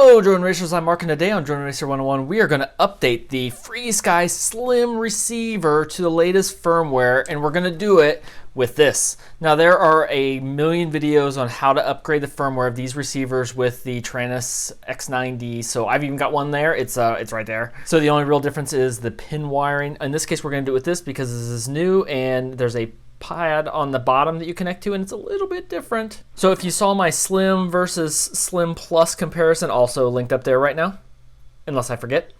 Hello Drone Racers, I'm Mark, and today on Drone Racer 101 we are going to update the FrSky Slim receiver to the latest firmware, and we're going to do it with this. Now there are a million videos on how to upgrade the firmware of these receivers with the Tranis X9D, so I've even got one there. It's right there. So the only real difference is the pin wiring. In this case we're going to do it with this because this is new and there's a pad on the bottom that you connect to, and it's a little bit different. So if you saw my Slim versus Slim Plus comparison, also linked up there right now, unless I forget,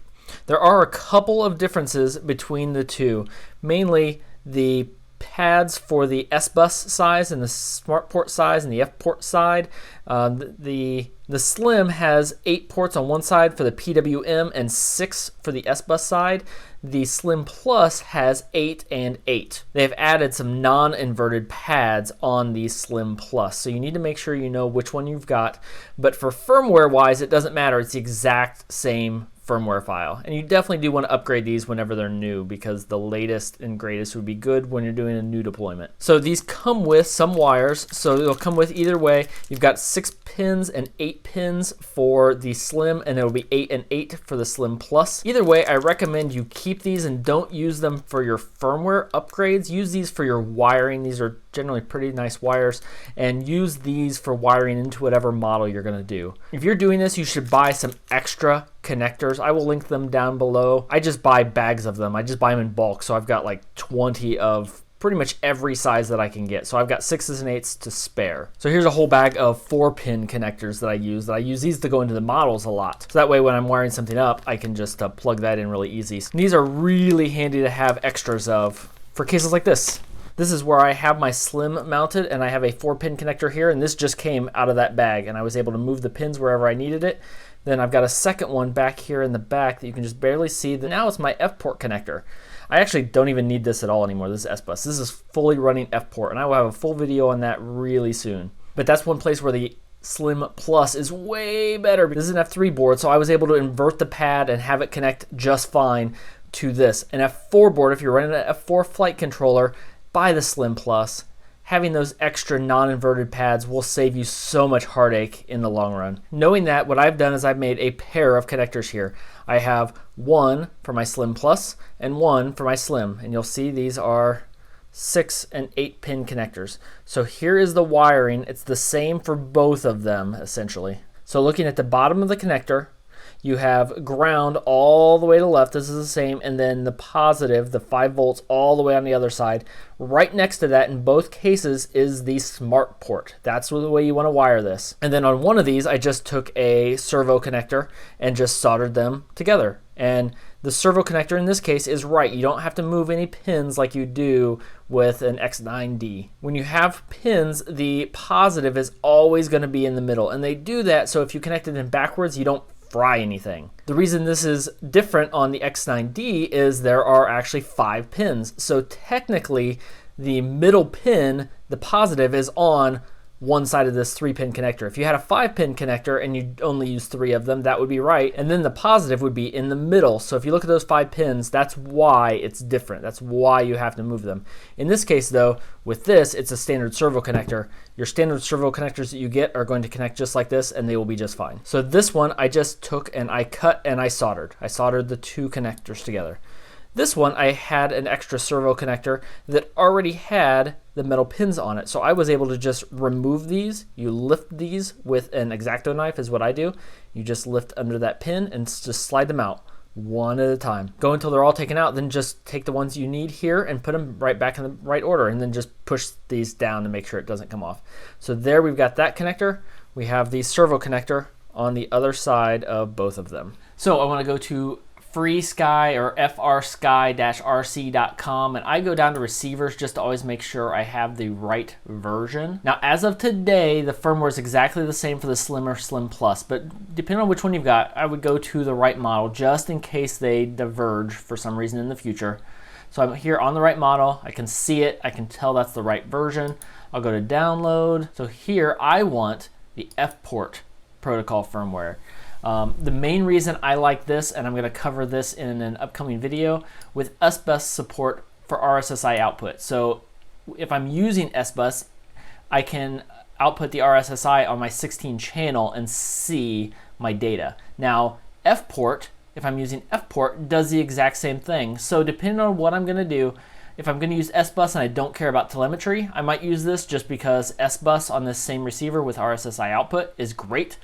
there are a couple of differences between the two. Mainly the pads for the S-Bus size and the Smart Port size and the F-Port side. The Slim has 8 ports on one side for the PWM and 6 for the S-Bus side. The Slim Plus has 8 and 8. They've added some non-inverted pads on the Slim Plus, so you need to make sure you know which one you've got. But for firmware wise, it doesn't matter. It's the exact same firmware file, and you definitely do want to upgrade these whenever they're new, because the latest and greatest would be good when you're doing a new deployment. So these come with some wires, so they'll come with either way. You've got 6 pins and 8 pins for the Slim, and it'll be 8 and 8 for the Slim Plus. Either way, I recommend you keep these and don't use them for your firmware upgrades. Use these for your wiring. These are generally pretty nice wires, and use these for wiring into whatever model you're going to do. If you're doing this, you should buy some extra connectors. I will link them down below. I just buy bags of them. I just buy them in bulk, so I've got like 20 of pretty much every size that I can get. So I've got 6s and 8s to spare. So here's a whole bag of 4-pin connectors that I use. These to go into the models a lot. So that way when I'm wiring something up, I can just plug that in really easy. And these are really handy to have extras of for cases like this. This is where I have my Slim mounted, and I have a 4-pin connector here, and this just came out of that bag, and I was able to move the pins wherever I needed it. Then I've got a second one back here in the back that you can just barely see. Now it's my F-port connector. I actually don't even need this at all anymore. This is S-Bus. This is fully running F-port, and I will have a full video on that really soon. But that's one place where the Slim Plus is way better. This is an F3 board, so I was able to invert the pad and have it connect just fine to this. An F4 board, if you're running an F4 flight controller, buy the Slim Plus. Having those extra non-inverted pads will save you so much heartache in the long run. Knowing that, what I've done is I've made a pair of connectors here. I have one for my Slim Plus and one for my Slim, and you'll see these are 6 and 8 pin connectors. So here is the wiring. It's the same for both of them essentially. So looking at the bottom of the connector, you have ground all the way to the left. This is the same, and then the positive, the 5 volts, all the way on the other side. Right next to that in both cases is the Smart Port. That's the way you want to wire this. And then on one of these, I just took a servo connector and just soldered them together. And the servo connector in this case is right. You don't have to move any pins like you do with an X9D. When you have pins, the positive is always going to be in the middle, and they do that so if you connect it in backwards, you don't fry anything. The reason this is different on the X9D is there are actually 5 pins. So technically the middle pin, the positive, is on one side of this 3-pin connector. If you had a 5-pin connector and you only use 3 of them, that would be right. And then the positive would be in the middle. So if you look at those 5 pins, that's why it's different. That's why you have to move them. In this case though, with this, it's a standard servo connector. Your standard servo connectors that you get are going to connect just like this, and they will be just fine. So this one I just took and I cut and I soldered. I soldered the 2 connectors together. This one, I had an extra servo connector that already had the metal pins on it. So I was able to just remove these. You lift these with an X-Acto knife is what I do. You just lift under that pin and just slide them out one at a time. Go until they're all taken out, then just take the ones you need here and put them right back in the right order, and then just push these down to make sure it doesn't come off. So there we've got that connector. We have the servo connector on the other side of both of them. So I want to go to FrSky or FrSky-RC.com, and I go down to receivers just to always make sure I have the right version. Now as of today, the firmware is exactly the same for the Slim or Slim Plus, but depending on which one you've got, I would go to the right model just in case they diverge for some reason in the future. So I'm here on the right model, I can see it, I can tell that's the right version. I'll go to download. So here I want the F-Port protocol firmware. The main reason I like this, and I'm going to cover this in an upcoming video, with S-Bus support for RSSI output. So if I'm using S-Bus, I can output the RSSI on my 16 channel and see my data. Now, F-port, if I'm using F-port, does the exact same thing. So depending on what I'm going to do, if I'm going to use S-bus and I don't care about telemetry, I might use this just because S-bus on this same receiver with RSSI output is great.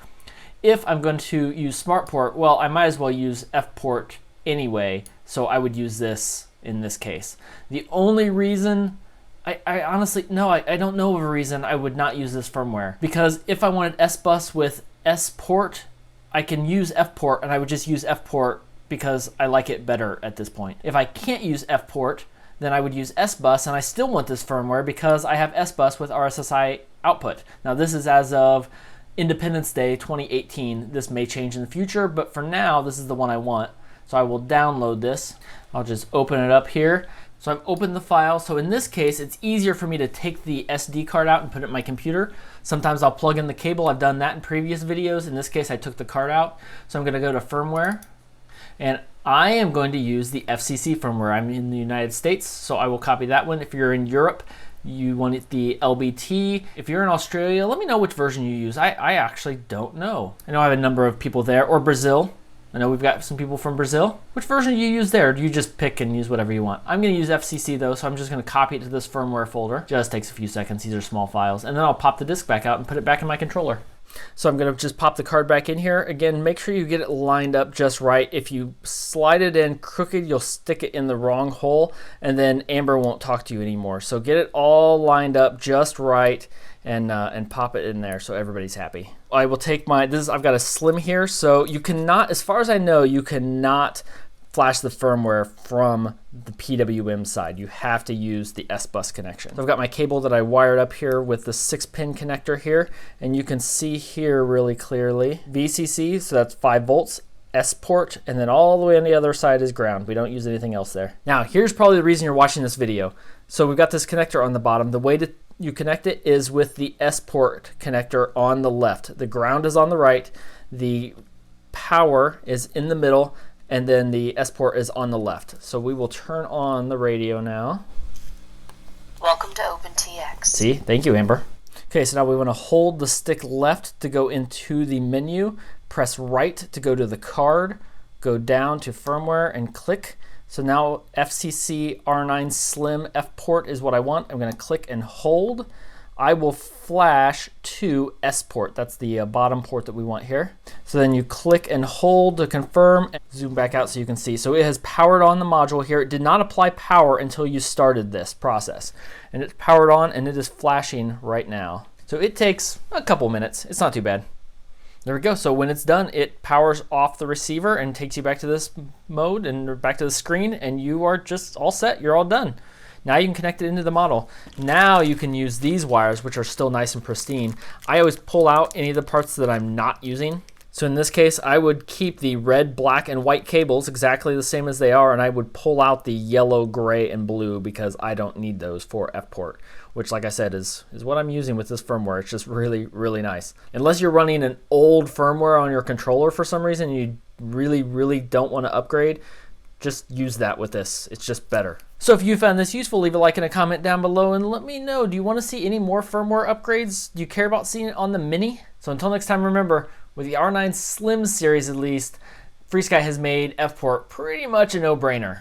If I'm going to use smart port, well, I might as well use F-port anyway, so I would use this in this case. The only reason, I honestly, no, I don't know of a reason I would not use this firmware. Because if I wanted S-bus with S-port, I can use F-port, and I would just use F-port because I like it better at this point. If I can't use F-port, then I would use S-bus, and I still want this firmware because I have S-bus with RSSI output. Now this is as of Independence Day 2018. This may change in the future, but for now, this is the one I want. So I will download this. I'll just open it up here. So I've opened the file. So in this case, it's easier for me to take the SD card out and put it in my computer. Sometimes I'll plug in the cable. I've done that in previous videos. In this case, I took the card out. So I'm going to go to firmware, and I am going to use the FCC firmware. I'm in the United States, so I will copy that one. If you're in Europe, you want it the LBT. If you're in Australia, let me know which version you use. I actually don't know. I know I have a number of people there, or Brazil. I know we've got some people from Brazil. Which version do you use there? Do you just pick and use whatever you want? I'm gonna use FCC though, so I'm just gonna copy it to this firmware folder. Just takes a few seconds, these are small files. And then I'll pop the disk back out and put it back in my controller. So I'm gonna just pop the card back in here. Again, make sure you get it lined up just right. If you slide it in crooked, you'll stick it in the wrong hole, and then Amber won't talk to you anymore. So get it all lined up just right, and pop it in there so everybody's happy. I will take my, I've got a Slim here, so you cannot, as far as I know, you cannot flash the firmware from the PWM side. You have to use the S-bus connection. So I've got my cable that I wired up here with the 6-pin connector here, and you can see here really clearly VCC, so that's 5 volts, S-port, and then all the way on the other side is ground. We don't use anything else there. Now, here's probably the reason you're watching this video. So we've got this connector on the bottom. The way that you connect it is with the S-port connector on the left. The ground is on the right, the power is in the middle, and then the S-port is on the left. So we will turn on the radio now. Welcome to OpenTX. See, thank you, Amber. Okay, so now we want to hold the stick left to go into the menu, press right to go to the card, go down to firmware and click. So now FCC R9 Slim F-port is what I want. I'm gonna click and hold. I will flash to S-port. That's the bottom port that we want here. So then you click and hold to confirm, and zoom back out so you can see. So it has powered on the module here. It did not apply power until you started this process. And it's powered on, and it is flashing right now. So it takes a couple minutes. It's not too bad. There we go. So when it's done, it powers off the receiver and takes you back to this mode and back to the screen, and you are just all set. You're all done. Now you can connect it into the model. Now you can use these wires, which are still nice and pristine. I always pull out any of the parts that I'm not using. So in this case, I would keep the red, black, and white cables exactly the same as they are, and I would pull out the yellow, gray, and blue because I don't need those for F-port, which, like I said, is what I'm using with this firmware. It's just really, really nice. Unless you're running an old firmware on your controller for some reason and you really, really don't want to upgrade, just use that with this. It's just better. So if you found this useful, leave a like and a comment down below and let me know. Do you want to see any more firmware upgrades? Do you care about seeing it on the Mini? So until next time, remember, with the R9 Slim series at least, FrSky has made F-port pretty much a no-brainer.